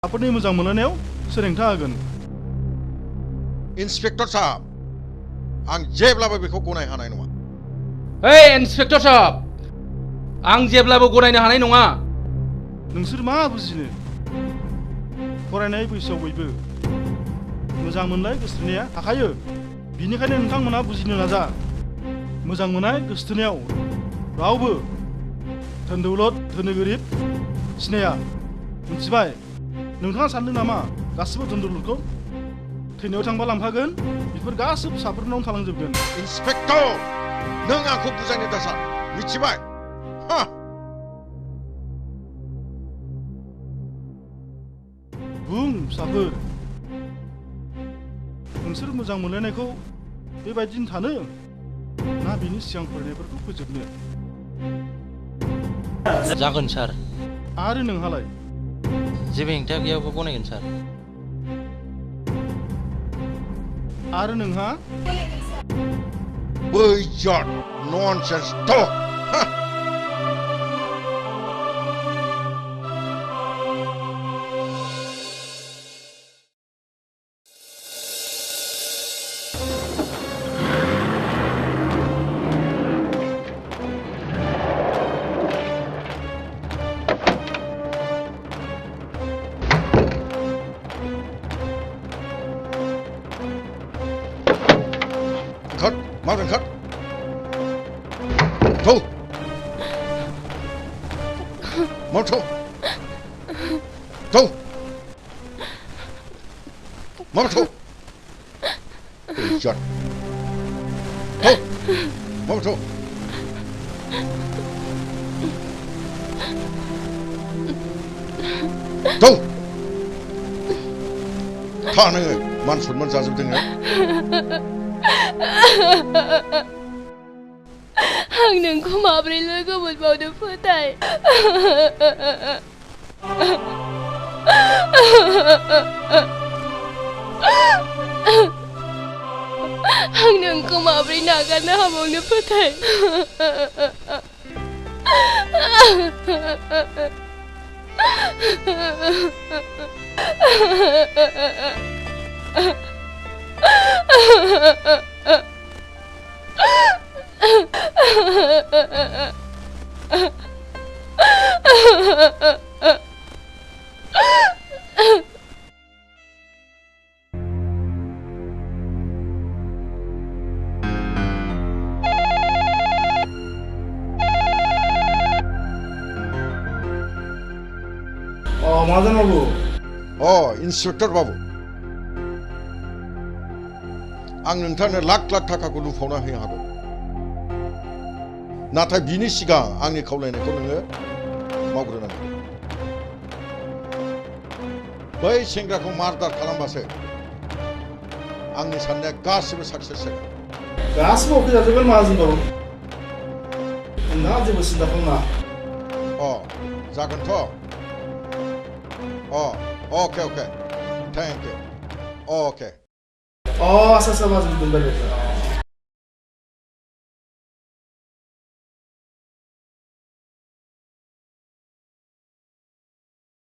आपनि मोजां मोनलायनायाव सोर हेंथा होगोन? इन्सपेक्टर साहब, आं जेब्लाबो बेखौ गनायनो हानाय नङा। ओइ इन्सपेक्टर साहब, आं जेब्लाबो गनायनो हानाय नङा। नोंसोर मा बुजिनो? फरायनाय बैसोआव बयबो मोजां मोनलाय गोसोथोनाया थाखायो। बिनिखायनो नोंथांमोना बुजिनो नाजा। मोजां मोननाय गोसोथोनायाव रावबो धोन दौलत धोनि गोरिब सिनाया। मिथिबाय? नोंथाङा सानदों नामा गासिबो धोन दौलतखौ थैनायाव थांबा लांफागोन? बेफोर गासिबो फिसाफोरनावनो थालांजोबगोन। इन्सपेक्टर, नों आंखौ बुजायनो दासान, मिथिबाय? हा! बुं फिसाफोर, नोंसोर मोजां मोनलायनायखौ बेबायदिनो थानो ना बिनि सिगां फरायनायफोरखौ फोजोबनो? जागोन सार। आरो नोंहालाय? जेबो हेंथा गैयाबो गनायगोन सार। आरो नोंहा? बैजत ननसेन्स टक। Cut, Martin, cut. Go. Moto. Go. Moto. Shut. Go. Moto. Go. थानो मान सनमान जाजोबदों। आं नोंखौ माब्रै लोगो मोनबावनो फोथाय। आं नोंखौ माब्रै नागारनो हाबावनो फोथाय। महाजन बाबु। इन्सपेक्टर बाबु, आं नोंथांनो लाख लाख थाखाखौ लुफावना होनो हागौ, नाथाय बिनि सिगां आंनि खावलायनायखौ नोङो मावग्रोनांगोन। बै सेंग्राखौ मार्डार खालामबासो आंनि साननाया गासिबो साक्सेस जागोन। गासिबो अके जाजोबगोन महाजन बाबु, नोंथाङा जेबो सिन्था खालामनाङा। जागोनथ'। Okay. Thank you. Okay. आसा महाजन दोनबाय।